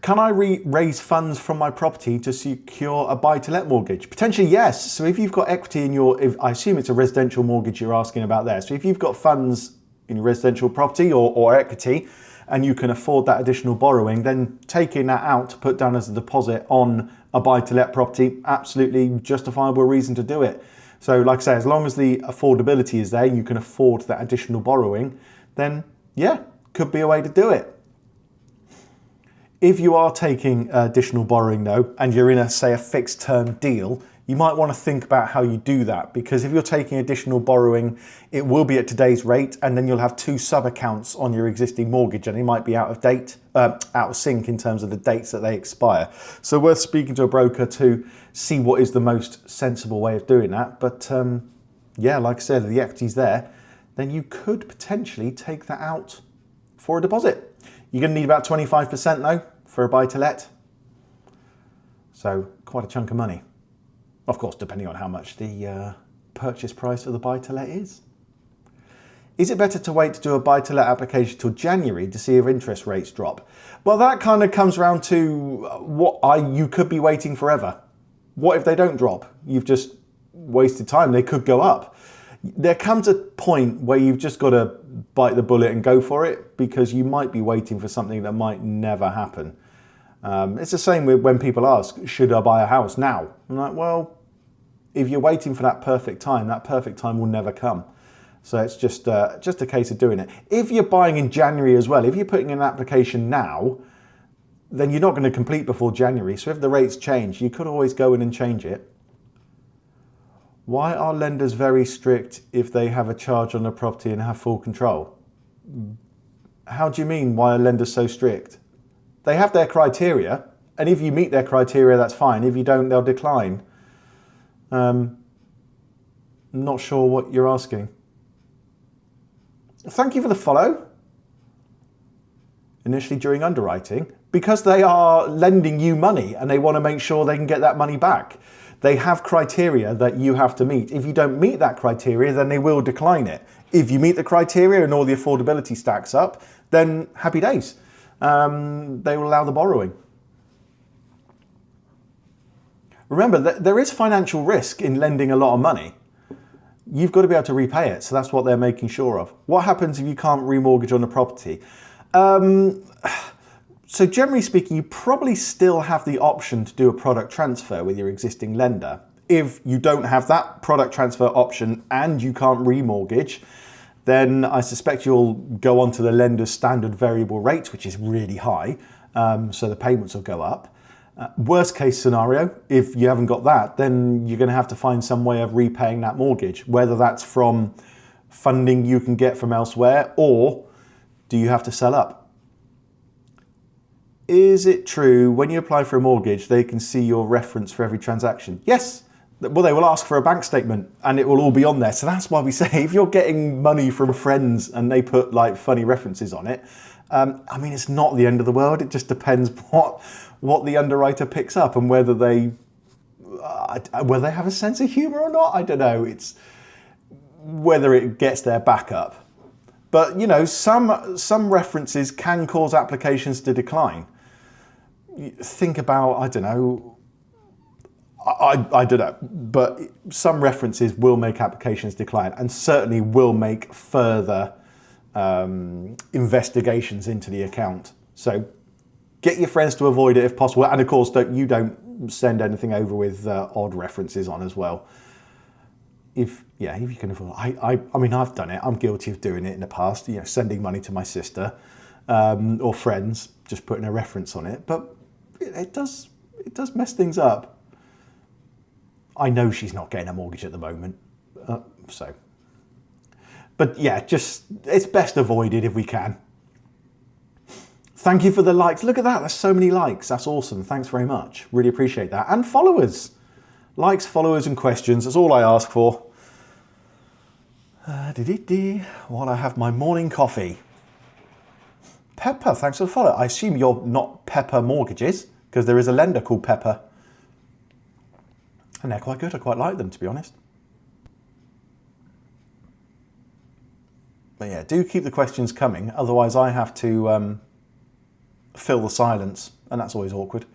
Can I raise funds from my property to secure a buy-to-let mortgage? Potentially, yes. So if you've got equity in your, I assume it's a residential mortgage you're asking about there. So if you've got funds in your residential property or equity, and you can afford that additional borrowing, then taking that out to put down as a deposit on a buy-to-let property, absolutely justifiable reason to do it. So like I say, as long as the affordability is there, you can afford that additional borrowing, then yeah, could be a way to do it. If you are taking additional borrowing though, and you're in a, say, a fixed term deal, you might want to think about how you do that, because if you're taking additional borrowing, it will be at today's rate, and then you'll have two sub accounts on your existing mortgage, and they might be out of date, out of sync in terms of the dates that they expire. So worth speaking to a broker to see what is the most sensible way of doing that. But yeah, like I said, if the equity's there, then you could potentially take that out for a deposit. You're going to need about 25% though for a buy-to-let. So quite a chunk of money. Of course, depending on how much the purchase price of the buy-to-let is. Is it better to wait to do a buy-to-let application till January to see if interest rates drop? Well, that kind of comes around to you could be waiting forever. What if they don't drop? You've just wasted time. They could go up. There comes a point where you've just got to bite the bullet and go for it, because you might be waiting for something that might never happen. It's the same with when people ask, should I buy a house now? I'm like, well, if you're waiting for that perfect time will never come. So it's just a case of doing it. If you're buying in January as well, if you're putting in an application now, then you're not going to complete before January. So if the rates change, you could always go in and change it. Why are lenders very strict if they have a charge on the property and have full control? How do you mean, why are lenders so strict? They have their criteria, and if you meet their criteria, that's fine. If you don't, they'll decline. Not sure what you're asking. Thank you for the follow. Initially during underwriting, because they are lending you money and they want to make sure they can get that money back. They have criteria that you have to meet. If you don't meet that criteria, then they will decline it. If you meet the criteria and all the affordability stacks up, then happy days. They will allow the borrowing. Remember that there is financial risk in lending a lot of money. You've got to be able to repay it, so that's what they're making sure of. What happens if you can't remortgage on the property? So generally speaking, you probably still have the option to do a product transfer with your existing lender. If you don't have that product transfer option and you can't remortgage, then I suspect you'll go onto the lender's standard variable rate, which is really high, so the payments will go up. Worst case scenario, if you haven't got that, then you're going to have to find some way of repaying that mortgage, whether that's from funding you can get from elsewhere, or do you have to sell up? Is it true when you apply for a mortgage, they can see your reference for every transaction? Yes. Well, they will ask for a bank statement and it will all be on there. So that's why we say if you're getting money from friends and they put like funny references on it, I mean, it's not the end of the world. It just depends what the underwriter picks up and whether they have a sense of humor or not. I don't know. It's whether it gets their back up. But, you know, some references can cause applications to decline. Think about, I don't know, I don't know, but some references will make applications decline and certainly will make further investigations into the account. So get your friends to avoid it if possible. And of course, you don't send anything over with odd references on as well. If you can avoid, I mean, I've done it. I'm guilty of doing it in the past, you know, sending money to my sister or friends, just putting a reference on it. But it does mess things up. I know she's not getting a mortgage at the moment, but yeah, it's best avoided if we can. Thank you for the likes. Look at that. There's so many likes. That's awesome. Thanks very much. Really appreciate that. And followers. Likes, followers, and questions. That's all I ask for. While I have my morning coffee. Pepper, thanks for the follow. I assume you're not Pepper Mortgages, because there is a lender called Pepper. And they're quite good. I quite like them, to be honest. But yeah, do keep the questions coming. Otherwise, I have to fill the silence, and that's always awkward.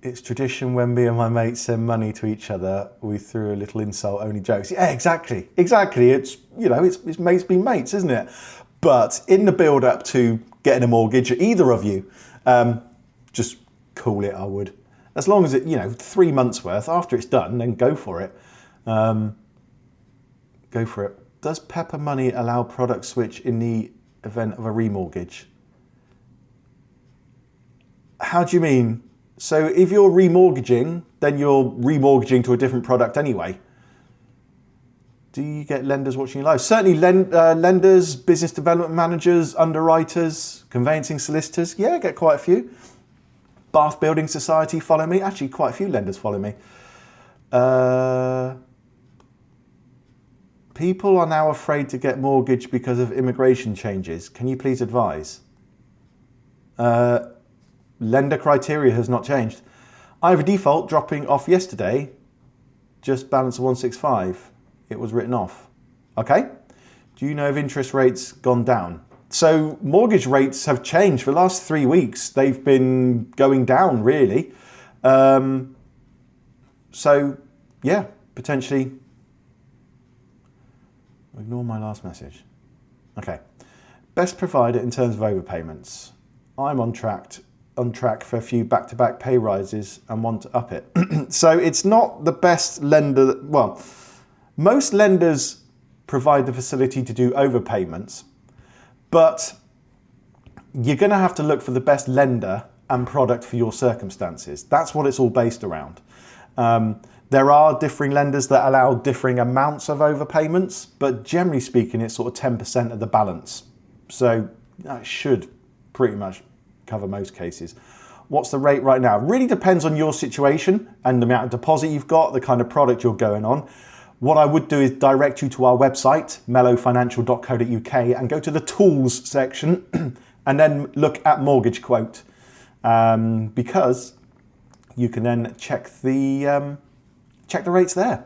It's tradition when me and my mates send money to each other, we threw a little insult, only jokes. Yeah, exactly. It's, you know, it's mates being mates, isn't it? But in the build up to getting a mortgage, either of you, just call it, I would. As long as it, you know, 3 months worth, after it's done, then go for it. Go for it. Does Pepper Money allow product switch in the event of a remortgage? How do you mean? So if you're remortgaging, then you're remortgaging to a different product anyway. Do you get lenders watching you live? Certainly lenders, business development managers, underwriters, conveyancing solicitors. Yeah, I get quite a few. Bath Building Society follow me. Actually, quite a few lenders follow me. People are now afraid to get mortgage because of immigration changes. Can you please advise? Lender criteria has not changed. I have a default dropping off yesterday. Just balance of 165. It was written off. Okay. Do you know if interest rates gone down? So mortgage rates have changed for the last 3 weeks. They've been going down really. So yeah, potentially. Ignore my last message. Okay. Best provider in terms of overpayments. I'm on track for a few back-to-back pay rises and want to up it. So it's not the best lender. Well, most lenders provide the facility to do overpayments, but you're going to have to look for the best lender and product for your circumstances. That's what it's all based around. There are differing lenders that allow differing amounts of overpayments, but generally speaking, it's sort of 10% of the balance. So that should pretty much cover most cases. What's the rate right now? Really depends on your situation and the amount of deposit you've got, the kind of product you're going on. What I would do is direct you to our website, mellowfinancial.co.uk, and go to the tools section and then look at mortgage quote, because you can then check the rates there.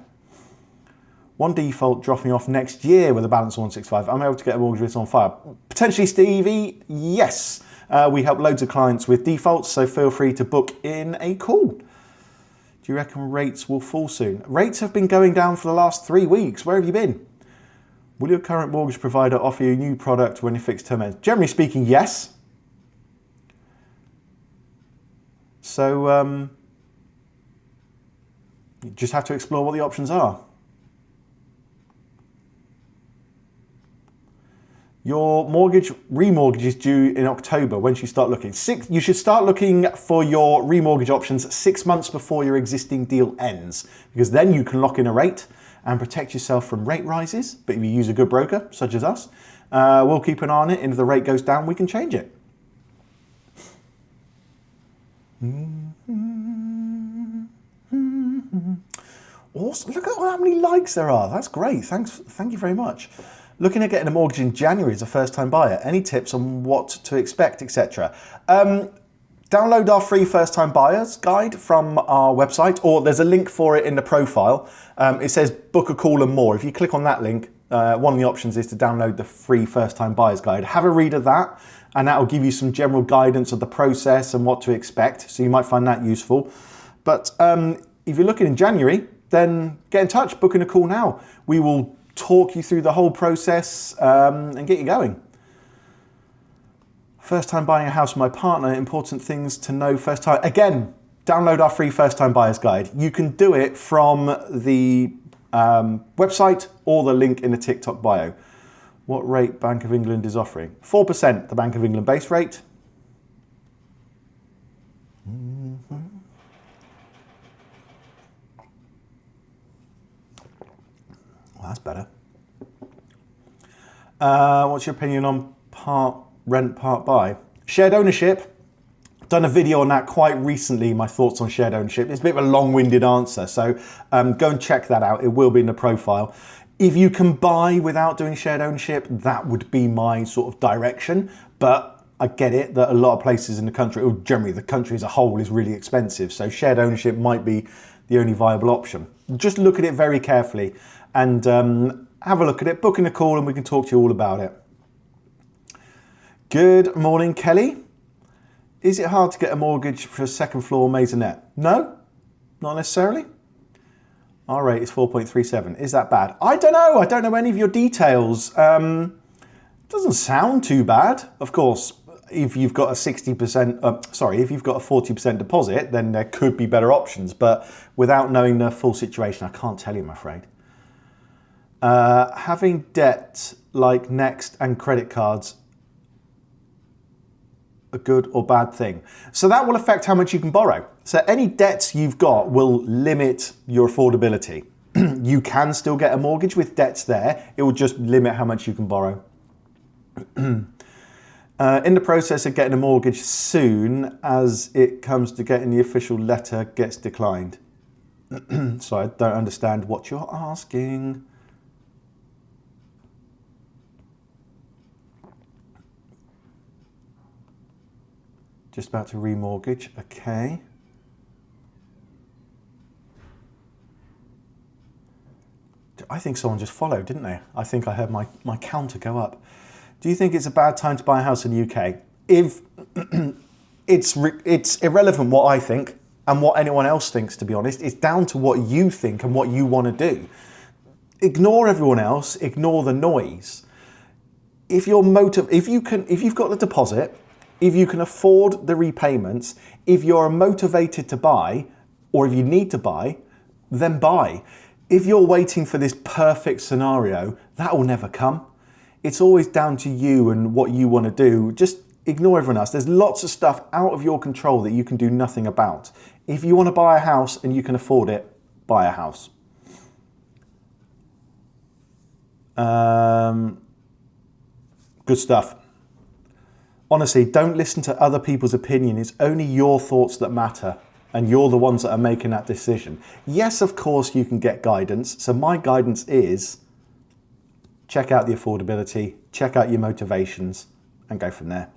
One default dropping off next year with a balance of 165. I'm able to get a mortgage written on file. Potentially, Stevie, yes. We help loads of clients with defaults, so feel free to book in a call. Do you reckon rates will fall soon? Rates have been going down for the last 3 weeks. Where have you been? Will your current mortgage provider offer you a new product when your fixed term ends? Generally speaking, yes. So you just have to explore what the options are. Your remortgage is due in October. When should you start looking? You should start looking for your remortgage options 6 months before your existing deal ends, because then you can lock in a rate and protect yourself from rate rises. But if you use a good broker, such as us, we'll keep an eye on it, and if the rate goes down, we can change it. Awesome. Look at how many likes there are. That's great. Thank you very much. Looking at getting a mortgage in January as a first-time buyer. Any tips on what to expect, etc.? Download our free first-time buyers guide from our website, or there's a link for it in the profile. It says book a call and more. If you click on that link, one of the options is to download the free first-time buyers guide. Have a read of that, and that will give you some general guidance of the process and what to expect. So you might find that useful. But if you're looking in January, then get in touch, book in a call now. We will talk you through the whole process and get you going. First time buying a house with my partner, important things to know first time. Again, download our free first time buyer's guide. You can do it from the website or the link in the TikTok bio. What rate Bank of England is offering? 4%, the Bank of England base rate. Well, that's better. What's your opinion on part rent, part buy? Shared ownership. Done a video on that quite recently, my thoughts on shared ownership. It's a bit of a long-winded answer, so go and check that out. It will be in the profile. If you can buy without doing shared ownership, that would be my sort of direction. But I get it that a lot of places in the country, or generally the country as a whole, is really expensive. So shared ownership might be the only viable option. Just look at it very carefully and have a look at it, book in a call, and we can talk to you all about it. Good morning, Kelly. Is it hard to get a mortgage for a second floor maisonette? No, not necessarily. Our rate is 4.37. Is that bad? I don't know. I don't know any of your details. Doesn't sound too bad. Of course, if you've got a 60%, if you've got a 40% deposit, then there could be better options. But without knowing the full situation, I can't tell you, I'm afraid. Having debt like Next and credit cards, a good or bad thing? So that will affect how much you can borrow. So any debts you've got will limit your affordability. You can still get a mortgage with debts there. It will just limit how much you can borrow. In the process of getting a mortgage soon as it comes to getting the official letter gets declined. So I don't understand what you're asking. Just about to remortgage, okay. I think someone just followed, didn't they? I think I heard my counter go up. Do you think it's a bad time to buy a house in the UK? If it's irrelevant what I think and what anyone else thinks, to be honest. It's down to what you think and what you want to do. Ignore everyone else, ignore the noise. If you've got the deposit, if you can afford the repayments, if you're motivated to buy, or if you need to buy, then buy. If you're waiting for this perfect scenario, that will never come. It's always down to you and what you want to do. Just ignore everyone else. There's lots of stuff out of your control that you can do nothing about. If you want to buy a house and you can afford it, buy a house. Good stuff. Honestly, don't listen to other people's opinion. It's only your thoughts that matter, and you're the ones that are making that decision. Yes, of course, you can get guidance. So my guidance is check out the affordability, check out your motivations, and go from there.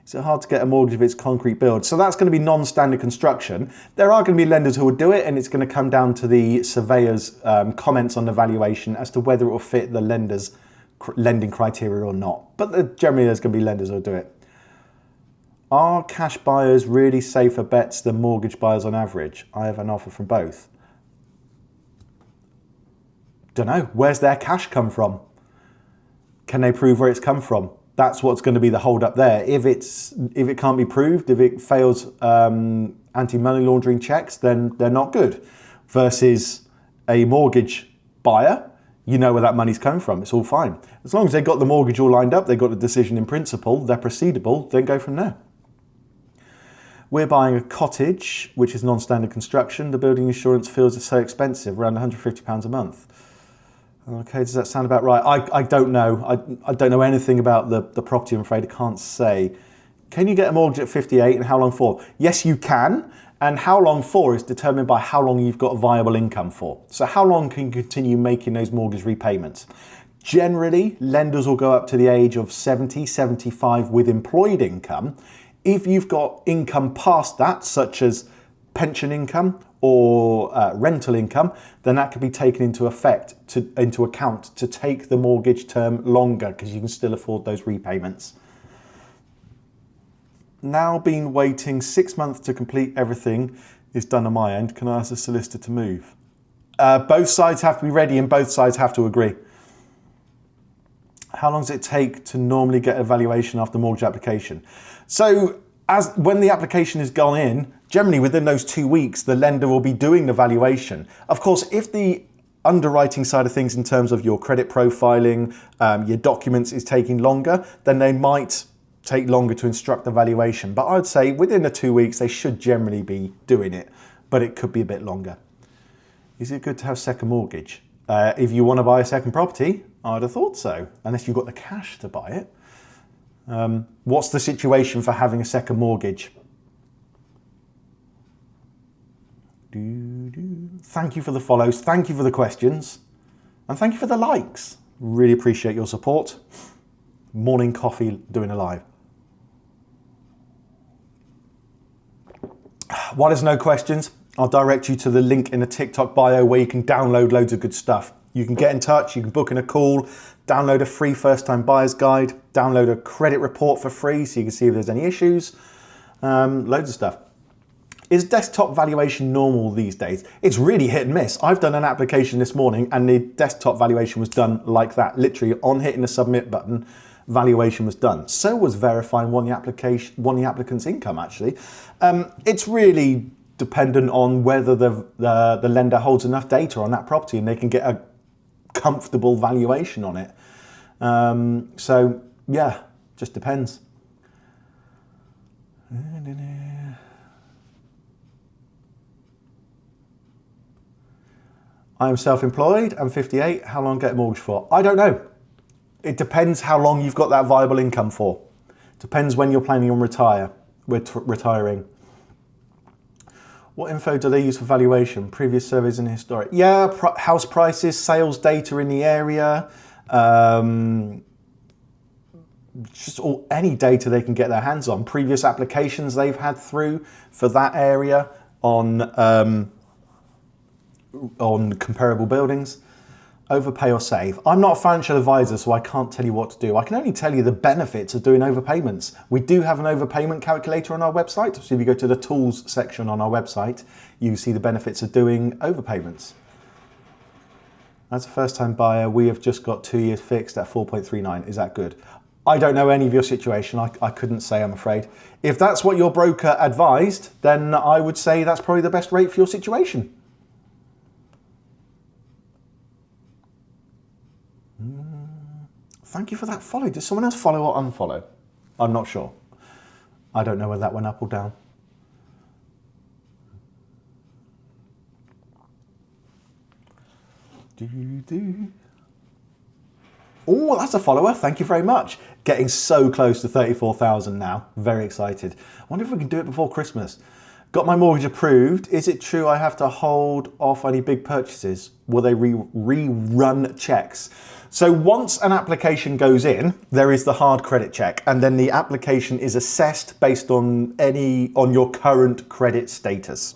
Is it hard to get a mortgage if it's concrete build? So that's going to be non-standard construction. There are going to be lenders who will do it, and it's going to come down to the surveyor's comments on the valuation as to whether it will fit the lender's lending criteria or not. But generally there's going to be lenders who will do it. Are cash buyers really safer bets than mortgage buyers on average? I have an offer from both. Don't know. Where's their cash come from? Can they prove where it's come from? That's what's going to be the hold up there. If it can't be proved, if it fails anti-money laundering checks, then they're not good. Versus a mortgage buyer, you know where that money's come from. It's all fine. As long as they've got the mortgage all lined up, they've got the decision in principle, they're proceedable, then go from there. We're buying a cottage, which is non-standard construction. The building insurance feels it's so expensive, around £150 a month. Okay, does that sound about right? I don't know. I don't know anything about the property, I'm afraid. I can't say. Can you get a mortgage at 58 and how long for? Yes, you can. And how long for is determined by how long you've got a viable income for. So how long can you continue making those mortgage repayments? Generally, lenders will go up to the age of 70, 75 with employed income. If you've got income past that, such as pension income or rental income, then that could be taken into account to take the mortgage term longer because you can still afford those repayments. Now been waiting 6 months to complete everything is done on my end. Can I ask the solicitor to move? Both sides have to be ready and both sides have to agree. How long does it take to normally get a valuation after mortgage application? So when the application has gone in, generally within those 2 weeks, the lender will be doing the valuation. Of course, if the underwriting side of things in terms of your credit profiling, your documents is taking longer, then they might take longer to instruct the valuation. But I'd say within the 2 weeks, they should generally be doing it, but it could be a bit longer. Is it good to have second mortgage? If you want to buy a second property, I'd have thought so, unless you've got the cash to buy it. What's the situation for having a second mortgage? Thank you for the follows, thank you for the questions, and thank you for the likes. Really appreciate your support. Morning coffee doing a live. While there's no questions, I'll direct you to the link in the TikTok bio where you can download loads of good stuff. You can get in touch, you can book in a call, download a free first-time buyer's guide, download a credit report for free so you can see if there's any issues. Loads of stuff. Is desktop valuation normal these days? It's really hit and miss. I've done an application this morning and the desktop valuation was done like that. Literally on hitting the submit button, valuation was done. So was verifying one the applicant's income actually. It's really dependent on whether the lender holds enough data on that property and they can get a comfortable valuation on it. So yeah, just depends. I am self-employed, I'm 58, how long get a mortgage for? I don't know. It depends how long you've got that viable income for. Depends when you're planning on retiring. What info do they use for valuation? Previous surveys and historic? Yeah, house prices, sales data in the area, just any data they can get their hands on. Previous applications they've had through for that area on comparable buildings. Overpay or save? I'm not a financial advisor, so I can't tell you what to do. I can only tell you the benefits of doing overpayments. We do have an overpayment calculator on our website. So if you go to the tools section on our website, you see the benefits of doing overpayments. As a first-time buyer, we have just got 2 years fixed at 4.39. Is that good? I don't know any of your situation. I couldn't say, I'm afraid. If that's what your broker advised, then I would say that's probably the best rate for your situation. Thank you for that follow. Did someone else follow or unfollow? I'm not sure. I don't know whether that went up or down. Oh, that's a follower. Thank you very much. Getting so close to 34,000 now. Very excited. I wonder if we can do it before Christmas. Got my mortgage approved. Is it true I have to hold off any big purchases? Will they rerun checks? So once an application goes in, there is the hard credit check, and then the application is assessed based on your current credit status.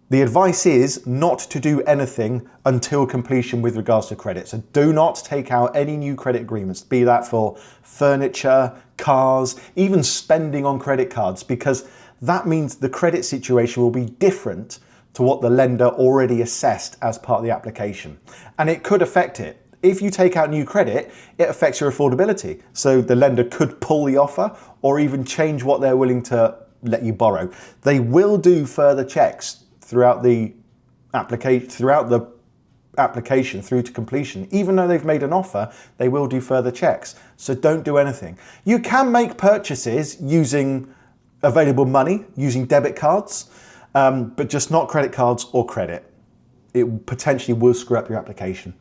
The advice is not to do anything until completion with regards to credit. So do not take out any new credit agreements, be that for furniture, cars, even spending on credit cards, because that means the credit situation will be different to what the lender already assessed as part of the application. And it could affect it. If you take out new credit, it affects your affordability. So the lender could pull the offer or even change what they're willing to let you borrow. They will do further checks throughout the application through to completion. Even though they've made an offer, they will do further checks. So don't do anything. You can make purchases using available money, using debit cards, but just not credit cards or credit. It potentially will screw up your application.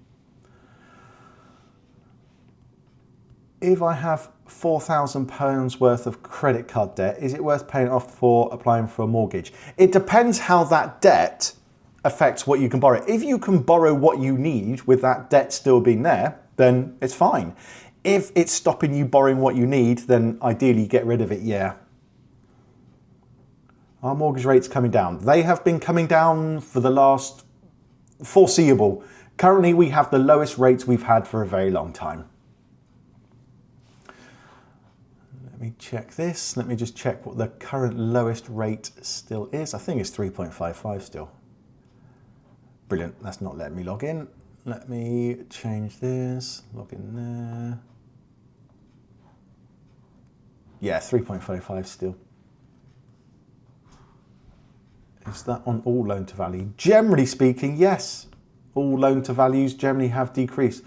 If I have £4,000 worth of credit card debt, is it worth paying off for applying for a mortgage? It depends how that debt affects what you can borrow. If you can borrow what you need with that debt still being there, then it's fine. If it's stopping you borrowing what you need, then ideally get rid of it, yeah. Are mortgage rates coming down? They have been coming down for the last foreseeable. Currently, we have the lowest rates we've had for a very long time. Let me check this. Let me just check what the current lowest rate still is. I think it's 3.55 still. Brilliant. That's not letting me log in. Let me change this. Log in there. Yeah, 3.55 still. Is that on all loan to value? Generally speaking, yes. All loan to values generally have decreased.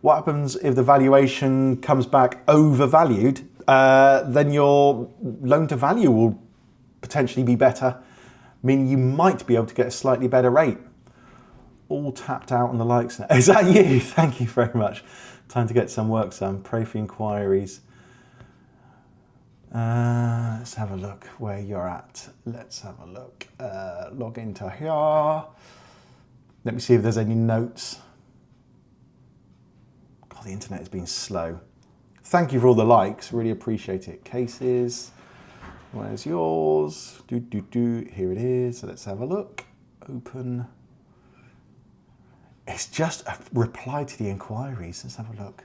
What happens if the valuation comes back overvalued? Then your loan to value will potentially be better, meaning you might be able to get a slightly better rate. All tapped out on the likes. Is that you? Thank you very much. Time to get some work done. Pray for inquiries. Let's have a look where you're at. Let's have a look. Log into here. Let me see if there's any notes. God, the internet has been slow. Thank you for all the likes. Really appreciate it. Cases. Where's yours? Here it is. So let's have a look. Open. It's just a reply to the inquiries. Let's have a look.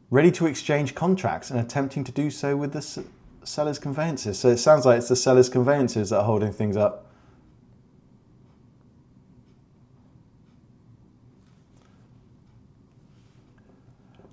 Ready to exchange contracts and attempting to do so with the Seller's conveyances. So it sounds like it's the seller's conveyances that are holding things up.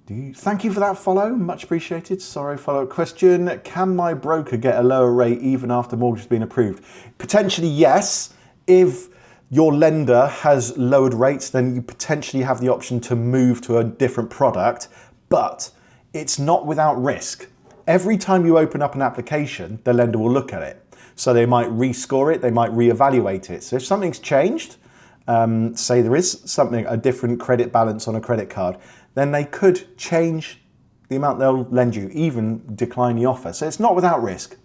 Thank you for that follow, much appreciated. Sorry, follow-up question. Can my broker get a lower rate even after mortgage has been approved? Potentially yes. If your lender has lowered rates, then you potentially have the option to move to a different product, but it's not without risk. Every time you open up an application, the lender will look at it. So they might rescore it, they might reevaluate it. So if something's changed, say there is something, a different credit balance on a credit card, then they could change the amount they'll lend you, even decline the offer. So it's not without risk.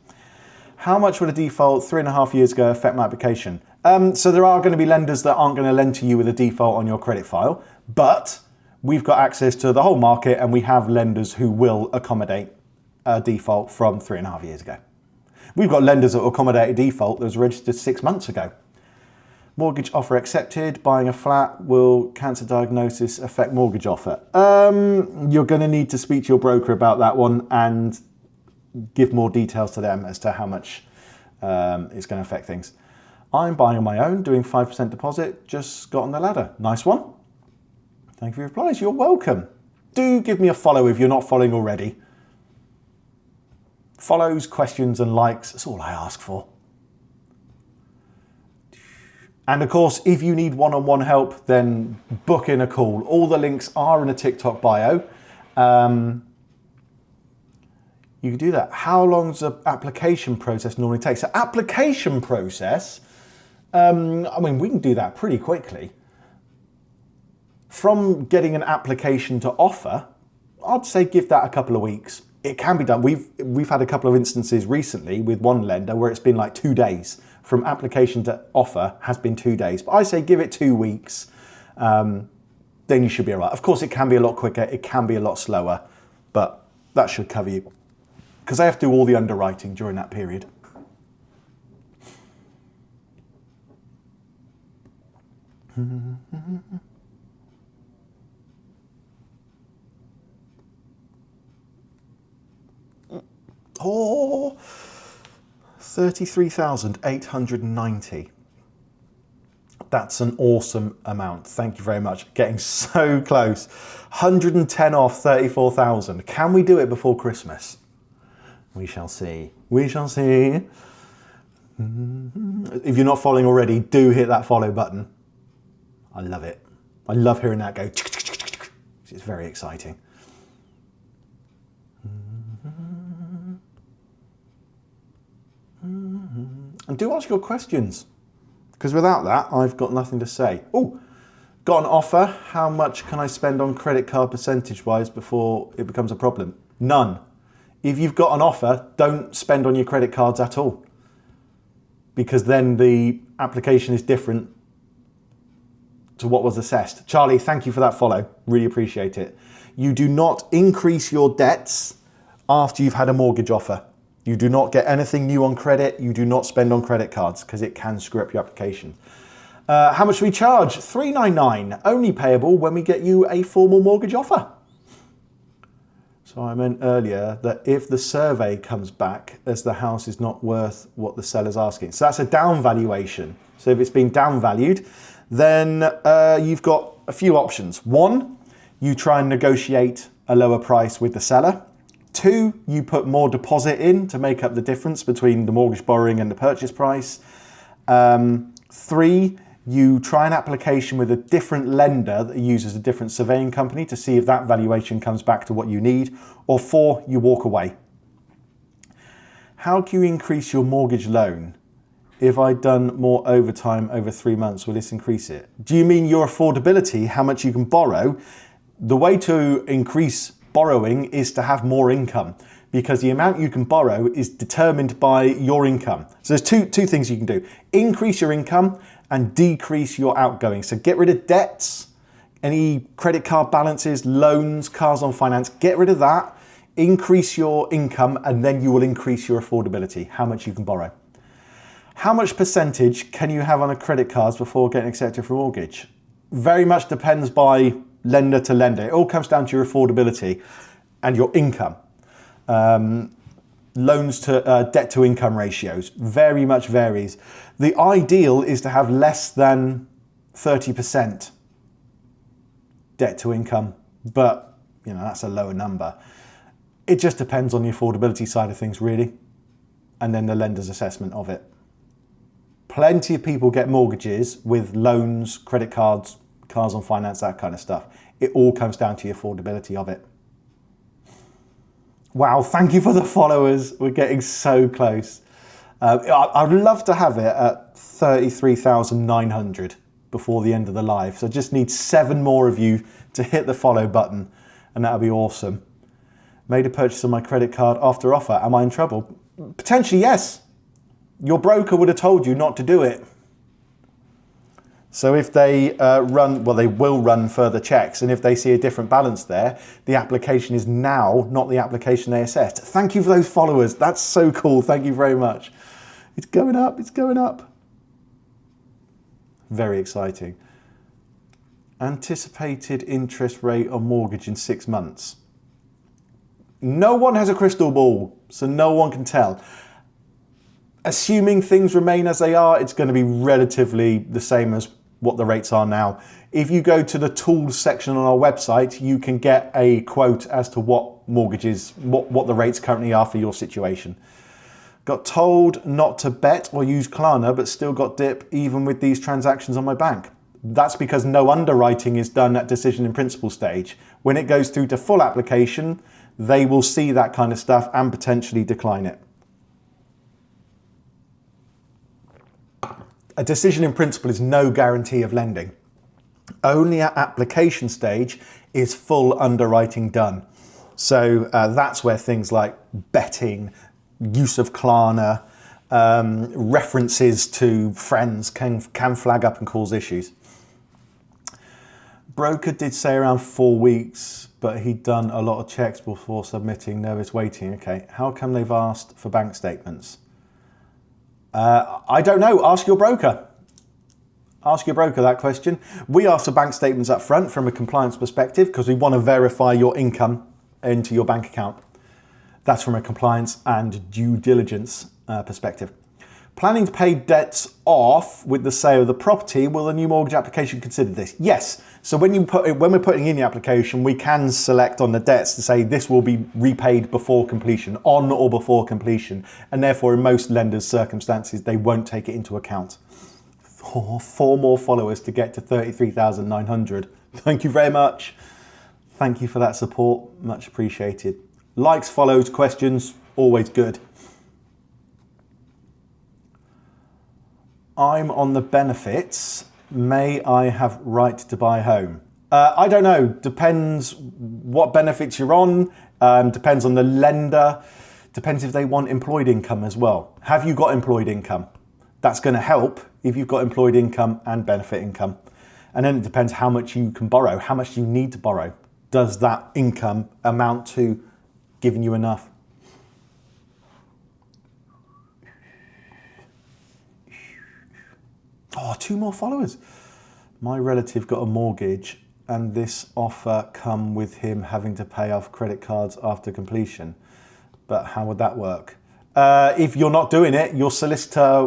How much would a default 3.5 years ago affect my application? So there are going to be lenders that aren't going to lend to you with a default on your credit file, but we've got access to the whole market and we have lenders who will accommodate a default from 3.5 years ago. We've got lenders that will accommodate a default that was registered 6 months ago. Mortgage offer accepted, buying a flat, will cancer diagnosis affect mortgage offer? You're going to need to speak to your broker about that one and give more details to them as to how much it's going to affect things. I'm buying on my own, doing 5% deposit, just got on the ladder. Nice one. Thank you for your replies. You're welcome. Do give me a follow if you're not following already. Follows, questions and likes, that's all I ask for. And of course, if you need one-on-one help, then book in a call. All the links are in a TikTok bio. You can do that. How long does the application process normally take? So application process, I mean, we can do that pretty quickly. From getting an application to offer, I'd say give that a couple of weeks. It can be done. We've had a couple of instances recently with one lender where it's been like 2 days. From application to offer has been 2 days. But I say give it 2 weeks, then you should be all right. Of course, it can be a lot quicker. It can be a lot slower, but that should cover you. Because I have to do all the underwriting during that period. Oh, 33,890. That's an awesome amount. Thank you very much. Getting so close. 110 off 34,000. Can we do it before Christmas? We shall see. We shall see. If you're not following already, do hit that follow button. I love it. I love hearing that go. It's very exciting. And do ask your questions, because without that, I've got nothing to say. Oh, got an offer. How much can I spend on credit card percentage-wise before it becomes a problem? None. If you've got an offer, don't spend on your credit cards at all, because then the application is different to what was assessed. Charlie, thank you for that follow. Really appreciate it. You do not increase your debts after you've had a mortgage offer. You do not get anything new on credit. You do not spend on credit cards because it can screw up your application. How much do we charge? $399, only payable when we get you a formal mortgage offer. So I meant earlier that if the survey comes back as the house is not worth what the seller's asking. So that's a down valuation. So if it's been down valued, then you've got a few options. One, you try and negotiate a lower price with the seller. 2, you put more deposit in to make up the difference between the mortgage borrowing and the purchase price. 3, you try an application with a different lender that uses a different surveying company to see if that valuation comes back to what you need. Or 4, you walk away. How can you increase your mortgage loan? If I'd done more overtime over 3 months, will this increase it? Do you mean your affordability, how much you can borrow? The way to increase borrowing is to have more income, because the amount you can borrow is determined by your income. So there's two things you can do. Increase your income and decrease your outgoing. So get rid of debts, any credit card balances, loans, cars on finance, get rid of that, increase your income, and then you will increase your affordability, how much you can borrow. How much percentage can you have on a credit card before getting accepted for a mortgage? Very much depends by lender to lender. It all comes down to your affordability and your income. loans to debt to income ratios. Very much varies. The ideal is to have less than 30% debt to income, but that's a lower number. It just depends on the affordability side of things, really, and then the lender's assessment of it. Plenty of people get mortgages with loans, credit cards, cars on finance, that kind of stuff. It all comes down to the affordability of it. Wow, thank you for the followers. We're getting so close. I'd love to have it at 33,900 before the end of the live. So I just need 7 more of you to hit the follow button, and that'll be awesome. Made a purchase on my credit card after offer. Am I in trouble? Potentially, yes. Your broker would have told you not to do it. So if they they will run further checks, and if they see a different balance there, the application is now not the application they assessed. Thank you for those followers. That's so cool. Thank you very much. It's going up. It's going up. Very exciting. Anticipated interest rate on mortgage in 6 months. No one has a crystal ball, so no one can tell. Assuming things remain as they are, it's going to be relatively the same as what the rates are now. If you go to the tools section on our website, you can get a quote as to what mortgages, what the rates currently are for your situation. Got told not to bet or use Klarna, but still got dip even with these transactions on my bank. That's because no underwriting is done at decision in principle stage. When it goes through to full application, they will see that kind of stuff and potentially decline it. A decision in principle is no guarantee of lending. Only at application stage is full underwriting done. So that's where things like betting, use of Klarna, references to friends can flag up and cause issues. Broker did say around 4 weeks, but he'd done a lot of checks before submitting. Nervous waiting. Okay, how come they've asked for bank statements? I don't know. Ask your broker. Ask your broker that question. We ask for bank statements up front from a compliance perspective because we want to verify your income into your bank account. That's from a compliance and due diligence perspective. Planning to pay debts off with the sale of the property, will the new mortgage application consider this? Yes. So when we're putting in the application, we can select on the debts to say this will be repaid before completion, on or before completion. And therefore, in most lenders' circumstances, they won't take it into account. 4 more followers to get to 33,900. Thank you very much. Thank you for that support. Much appreciated. Likes, follows, questions, always good. I'm on the benefits. May I have right to buy home? I don't know. Depends what benefits you're on. Depends on the lender. Depends if they want employed income as well. Have you got employed income? That's going to help if you've got employed income and benefit income. And then it depends how much you can borrow. How much do you need to borrow? Does that income amount to giving you enough? Oh, 2 more followers. My relative got a mortgage and this offer come with him having to pay off credit cards after completion. But how would that work? If you're not doing it, your solicitor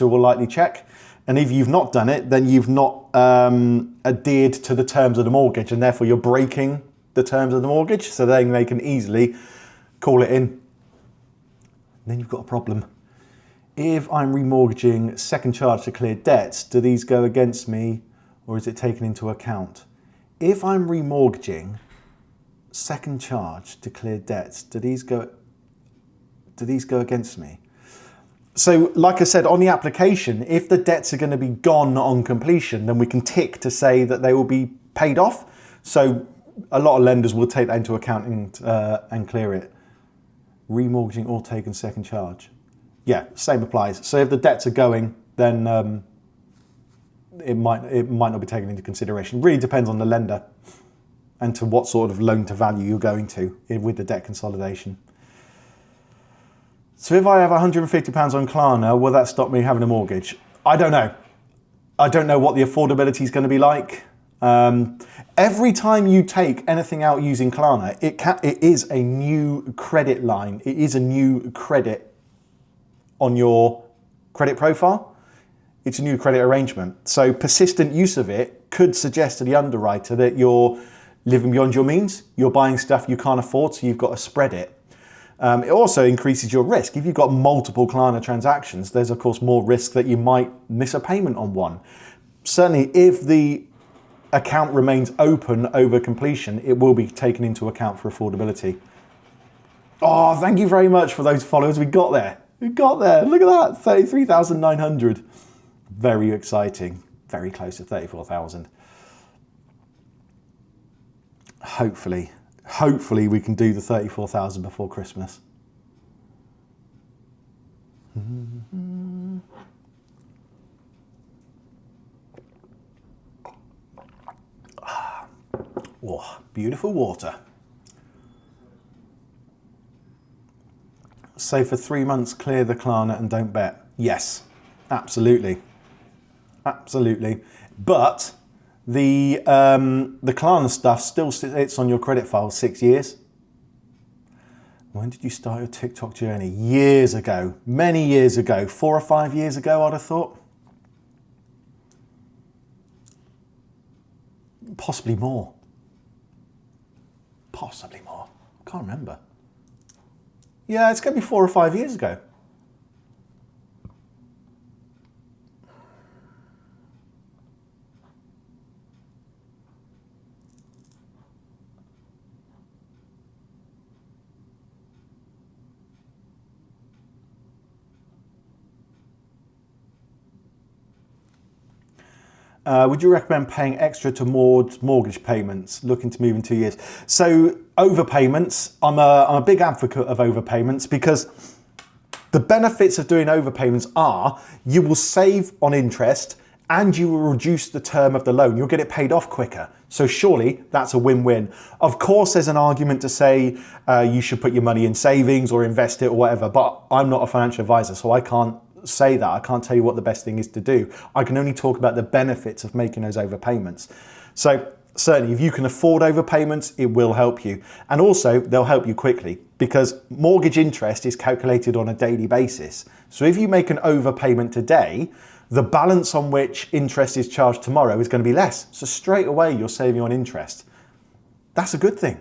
will likely check. And if you've not done it, then you've not adhered to the terms of the mortgage, and therefore you're breaking the terms of the mortgage. So then they can easily call it in. And then you've got a problem. If I'm remortgaging second charge to clear debts, do these go against me or is it taken into account? If I'm remortgaging second charge to clear debts, do these go against me? So like I said, on the application, if the debts are going to be gone on completion, then we can tick to say that they will be paid off. So a lot of lenders will take that into account and clear it. Remortgaging or taking second charge. Yeah, same applies. So if the debts are going, then it might not be taken into consideration. It really depends on the lender and to what sort of loan to value you're going to with the debt consolidation. So if I have £150 on Klarna, will that stop me having a mortgage? I don't know. I don't know what the affordability is going to be like. Every time you take anything out using Klarna, it is a new credit line. It is a new credit on your credit profile. It's a new credit arrangement. So persistent use of it could suggest to the underwriter that you're living beyond your means. You're buying stuff you can't afford, so you've got to spread it. It also increases your risk. If you've got multiple Klarna transactions, there's of course more risk that you might miss a payment on one. Certainly, if the account remains open over completion, it will be taken into account for affordability. Oh, thank you very much for those followers. We got there. Look at that, 33,900. Very exciting. Very close to 34,000. Hopefully we can do the 34,000 before Christmas. Oh, beautiful water. So for 3 months, clear the Klarna and don't bet. Yes, absolutely. Absolutely. But the Klarna stuff still sits on your credit file 6 years. When did you start your TikTok journey? Years ago, many years ago, 4 or 5 years ago, I'd have thought. Possibly more. Can't remember. Yeah, it's going to be 4 or 5 years ago. Would you recommend paying extra towards mortgage payments, looking to move in 2 years? So overpayments, I'm a big advocate of overpayments because the benefits of doing overpayments are you will save on interest and you will reduce the term of the loan. You'll get it paid off quicker. So surely that's a win-win. Of course, there's an argument to say you should put your money in savings or invest it or whatever, but I'm not a financial advisor, so I can't say that. I can't tell you what the best thing is to do. I can only talk about the benefits of making those overpayments. So certainly if you can afford overpayments, it will help you. And also they'll help you quickly because mortgage interest is calculated on a daily basis. So if you make an overpayment today, the balance on which interest is charged tomorrow is going to be less. So straight away you're saving on interest. That's a good thing.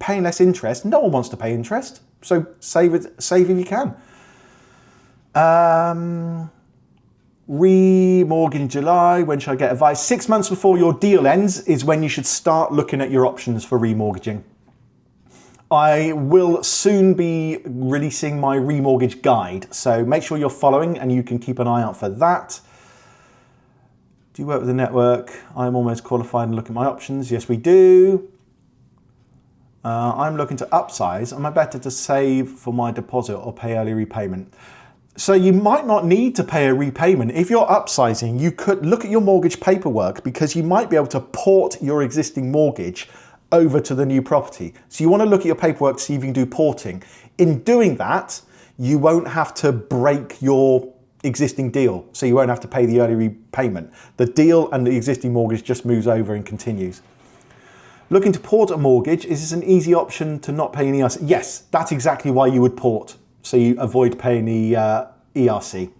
Paying less interest, no one wants to pay interest. So save if you can. Remortgage in July, when should I get advice? 6 months before your deal ends is when you should start looking at your options for remortgaging. I will soon be releasing my remortgage guide, so make sure you're following and you can keep an eye out for that. Do you work with a network? I'm almost qualified and look at my options. Yes, we do. I'm looking to upsize. Am I better to save for my deposit or pay early repayment? So you might not need to pay a repayment. If you're upsizing, you could look at your mortgage paperwork because you might be able to port your existing mortgage over to the new property. So you want to look at your paperwork to see if you can do porting. In doing that, you won't have to break your existing deal. So you won't have to pay the early repayment. The deal and the existing mortgage just moves over and continues. Looking to port a mortgage, is this an easy option to not pay any ERC? Yes, that's exactly why you would port. So you avoid paying the ERC.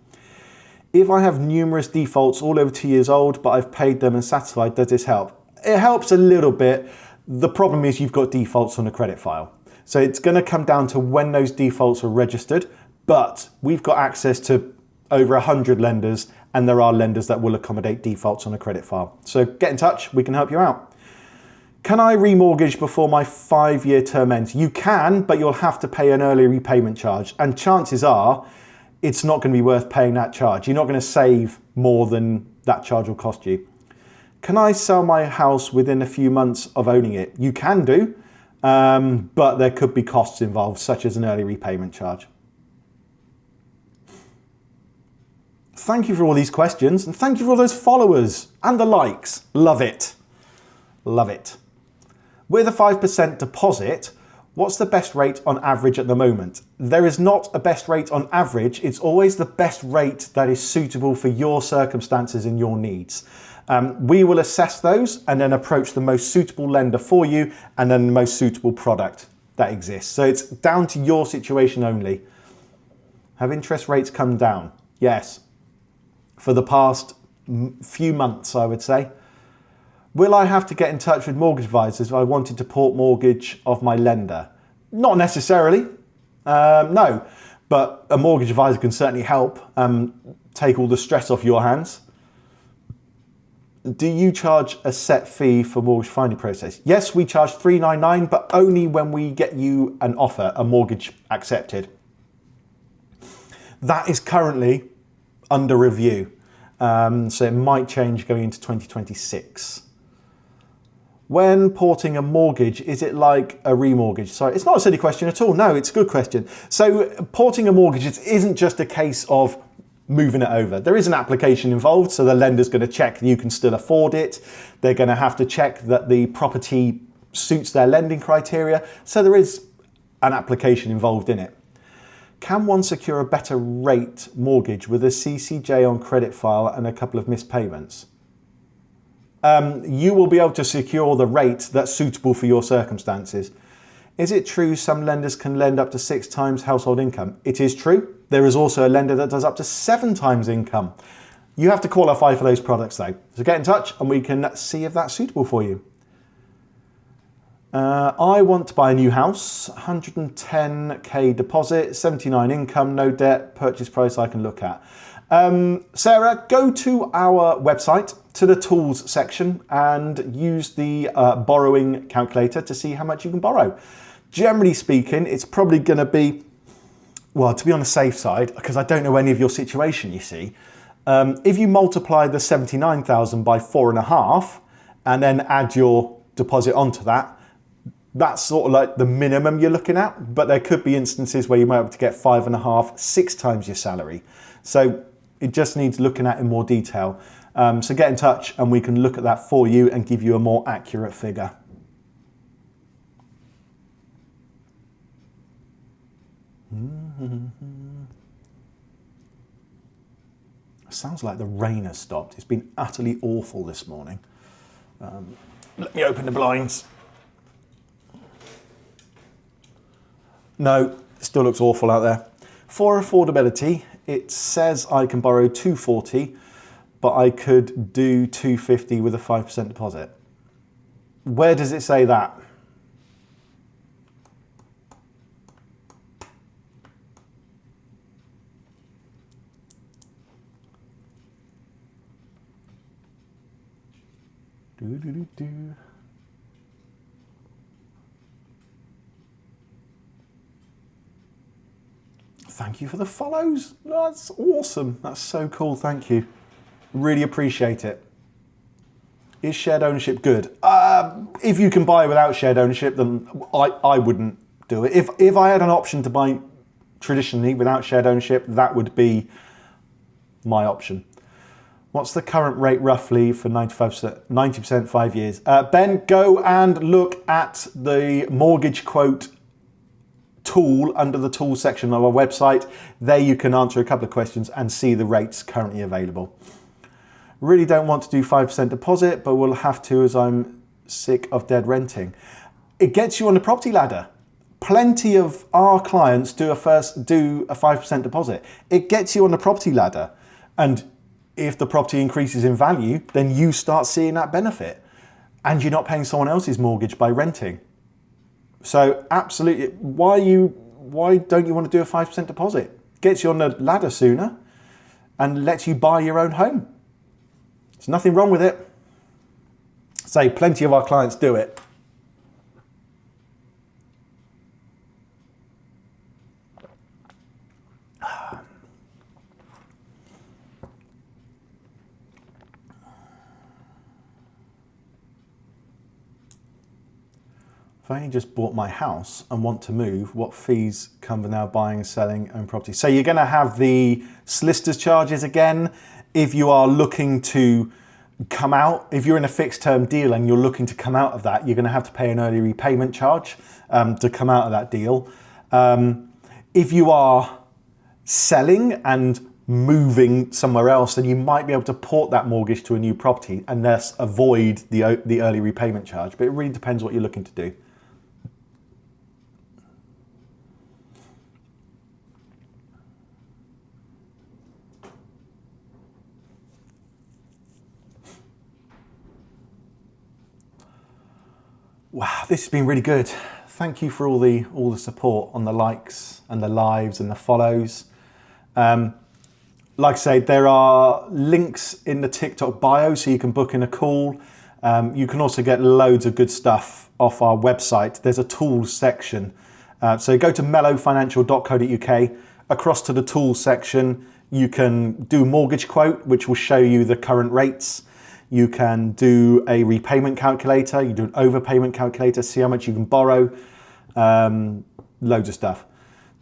If I have numerous defaults all over 2 years old, but I've paid them and satisfied, does this help? It helps a little bit. The problem is you've got defaults on the credit file. So it's going to come down to when those defaults are registered, but we've got access to over 100 lenders and there are lenders that will accommodate defaults on a credit file. So get in touch, we can help you out. Can I remortgage before my 5-year term ends? You can, but you'll have to pay an early repayment charge. And chances are it's not going to be worth paying that charge. You're not going to save more than that charge will cost you. Can I sell my house within a few months of owning it? You can do, but there could be costs involved, such as an early repayment charge. Thank you for all these questions, and thank you for all those followers and the likes. Love it. Love it. With a 5% deposit, What's the best rate on average at the moment? There is not a best rate on average. It's always the best rate that is suitable for your circumstances and your needs. We will assess those and then approach the most suitable lender for you and then the most suitable product that exists. So it's down to your situation only. Have interest rates come down? Yes. For the past few months, I would say. Will I have to get in touch with mortgage advisors if I wanted to port mortgage of my lender? Not necessarily, no. But a mortgage advisor can certainly help take all the stress off your hands. Do you charge a set fee for mortgage finding process? Yes, we charge $399, but only when we get you an offer, a mortgage accepted. That is currently under review, so it might change going into 2026. When porting a mortgage, is it like a remortgage? Sorry, it's not a silly question at all. No, it's a good question. So porting a mortgage, it isn't just a case of moving it over. There is an application involved, so the lender's going to check you can still afford it. They're going to have to check that the property suits their lending criteria. So there is an application involved in it. Can one secure a better rate mortgage with a CCJ on credit file and a couple of missed payments? You will be able to secure the rate that's suitable for your circumstances. Is it true some lenders can lend up to 6 times household income? It is true. There is also a lender that does up to 7 times income. You have to qualify for those products though. So get in touch and we can see if that's suitable for you. I want to buy a new house, 110k deposit, 79 income, no debt, purchase price I can look at. Sarah, go to our website, to the tools section and use the borrowing calculator to see how much you can borrow. Generally speaking, it's probably going to be, well, to be on the safe side, because I don't know any of your situation, you see, if you multiply the 79,000 by 4.5 and then add your deposit onto that, that's sort of like the minimum you're looking at, but there could be instances where you might be able to get 5.5, 6 times your salary. So it just needs looking at in more detail. So get in touch and we can look at that for you and give you a more accurate figure. Sounds like the rain has stopped. It's been utterly awful this morning. Let me open the blinds. No, it still looks awful out there. For affordability, it says I can borrow 240, but I could do 250 with a 5% deposit. Where does it say that? Thank you for the follows. That's awesome. That's so cool. Thank you. Really appreciate it. Is shared ownership good? If you can buy without shared ownership, then I wouldn't do it. If I had an option to buy traditionally without shared ownership, that would be my option. What's the current rate roughly for 90% 5 years? Ben, go and look at the mortgage quote tool under the tools section of our website. There you can answer a couple of questions and see the rates currently available. Really don't want to do 5% deposit, but we'll have to as I'm sick of dead renting. It gets you on the property ladder. Plenty of our clients do a 5% deposit. It gets you on the property ladder. And if the property increases in value, then you start seeing that benefit. And you're not paying someone else's mortgage by renting. So absolutely, why don't you want to do a 5% deposit? Gets you on the ladder sooner and lets you buy your own home. There's nothing wrong with it. Say, plenty of our clients do it. If I only just bought my house and want to move, what fees come with now buying and selling own property? So you're going to have the solicitor's charges again. If you are looking to come out, if you're in a fixed term deal and you're looking to come out of that, you're going to have to pay an early repayment charge to come out of that deal. If you are selling and moving somewhere else, then you might be able to port that mortgage to a new property and thus avoid the early repayment charge. But it really depends what you're looking to do. Wow, this has been really good. Thank you for all the support on the likes and the lives and the follows. Like I say, there are links in the TikTok bio so you can book in a call. You can also get loads of good stuff off our website. There's a tools section. So go to mellowfinancial.co.uk. Across to the tools section, you can do mortgage quote, which will show you the current rates. You can do a repayment calculator. You do an overpayment calculator, see how much you can borrow. Loads of stuff.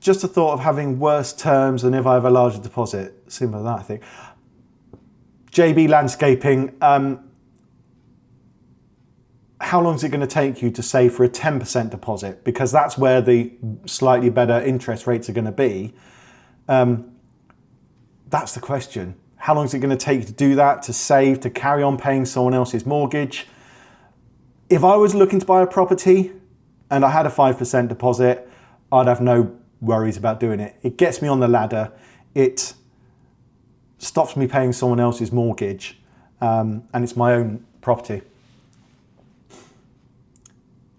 Just a thought of having worse terms than if I have a larger deposit. Simple as that, I think. JB Landscaping, how long is it going to take you to save for a 10% deposit? Because that's where the slightly better interest rates are going to be. That's the question. How long is it going to take you to do that, to save, to carry on paying someone else's mortgage? If I was looking to buy a property and I had a 5% deposit, I'd have no worries about doing it. It gets me on the ladder. It stops me paying someone else's mortgage, and it's my own property.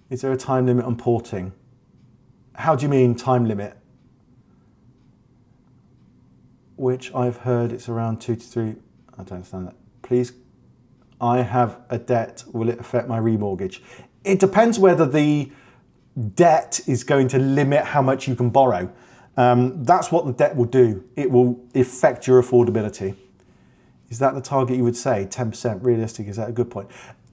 Is there a time limit on porting? How do you mean time limit? Which I've heard it's around 2 to 3. I don't understand that. Please, I have a debt. Will it affect my remortgage? It depends whether the debt is going to limit how much you can borrow. That's what the debt will do. It will affect your affordability. Is that the target you would say? 10% realistic, is that a good point?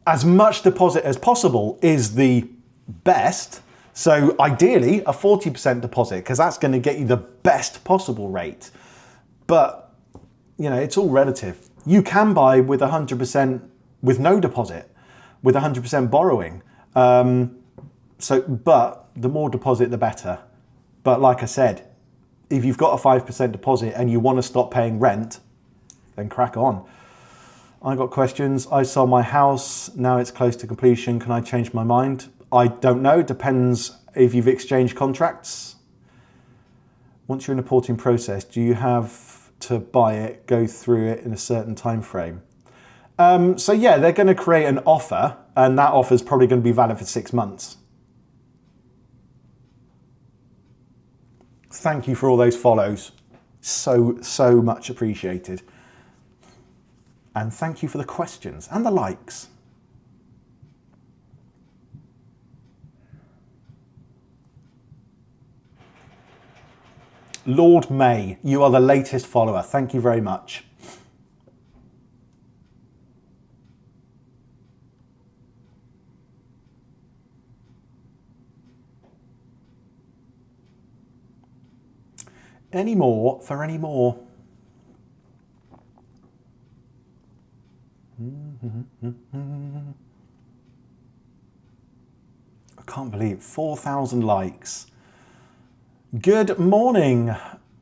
As much deposit as possible is the best. So ideally a 40% deposit, because that's going to get you the best possible rate. But, you know, it's all relative. You can buy with 100% with no deposit, with 100% borrowing. But the more deposit, the better. But like I said, if you've got a 5% deposit and you want to stop paying rent, then crack on. I got questions. I sold my house. Now it's close to completion. Can I change my mind? I don't know. Depends if you've exchanged contracts. Once you're in a porting process, do you have to buy it, go through it in a certain time frame? So yeah, they're going to create an offer, and that offer is probably going to be valid for 6 months. Thank you for all those follows. So much appreciated. And thank you for the questions and the likes. Lord May, you are the latest follower. Thank you very much. Any more for any more? I can't believe 4,000 likes. Good morning,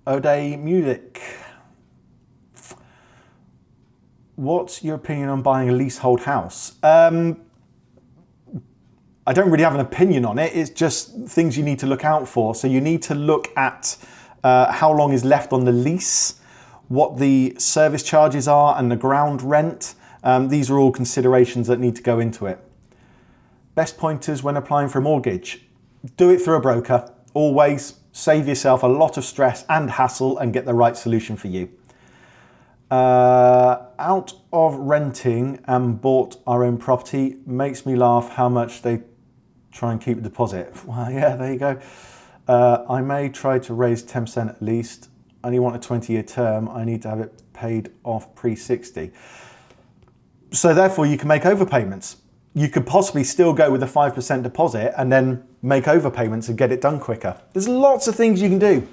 O'Day Music. What's your opinion on buying a leasehold house? I don't really have an opinion on it. It's just things you need to look out for. So you need to look at how long is left on the lease, what the service charges are and the ground rent. These are all considerations that need to go into it. Best pointers when applying for a mortgage. Do it through a broker. Always save yourself a lot of stress and hassle and get the right solution for you. Out of renting and bought our own property, makes me laugh how much they try and keep a deposit. Well, yeah, there you go. I may try to raise 10% at least. I only want a 20-year term. I need to have it paid off pre-60. So therefore you can make overpayments. You could possibly still go with a 5% deposit and then make overpayments and get it done quicker. There's lots of things you can do.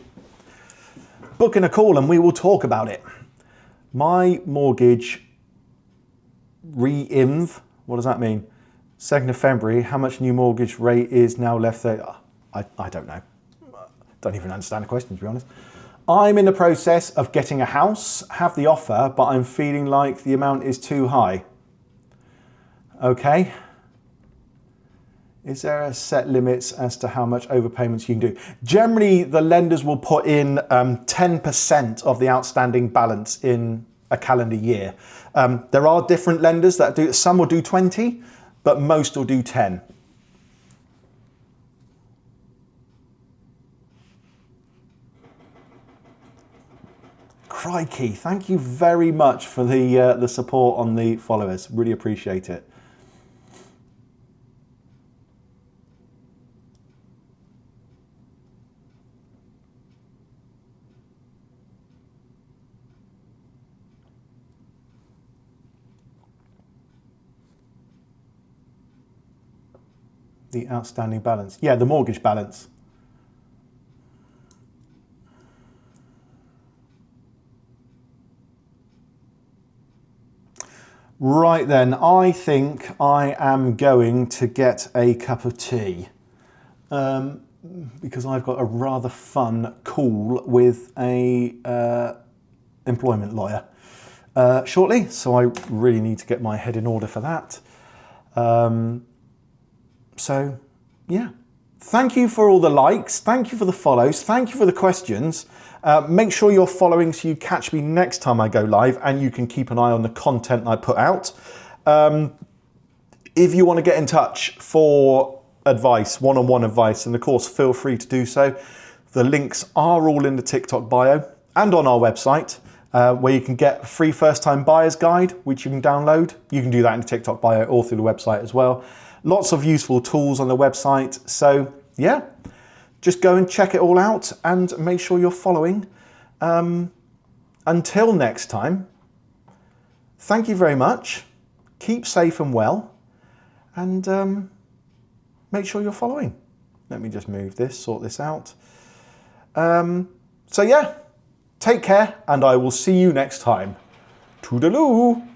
Book in a call and we will talk about it. My mortgage re-inv. What does that mean? 2nd of February, how much new mortgage rate is now left there? I don't know. Don't even understand the question, to be honest. I'm in the process of getting a house, have the offer, but I'm feeling like the amount is too high. Okay. Is there a set limits as to how much overpayments you can do? Generally, the lenders will put in 10% of the outstanding balance in a calendar year. There are different lenders that do, some will do 20, but most will do 10. Crikey, thank you very much for the support on the followers. Really appreciate it. The outstanding balance. Yeah, the mortgage balance. Right then, I think I am going to get a cup of tea because I've got a rather fun call with a employment lawyer shortly, so I really need to get my head in order for that. So, yeah. Thank you for all the likes. Thank you for the follows. Thank you for the questions. Make sure you're following so you catch me next time I go live and you can keep an eye on the content I put out. If you want to get in touch for advice, one-on-one advice, and of course, feel free to do so. The links are all in the TikTok bio and on our website, where you can get a free first-time buyer's guide, which you can download. You can do that in the TikTok bio or through the website as well. Lots of useful tools on the website. So yeah, just go and check it all out and make sure you're following. Until next time, thank you very much. Keep safe and well, and make sure you're following. Let me just move this, sort this out. So yeah, take care, and I will see you next time. Toodaloo!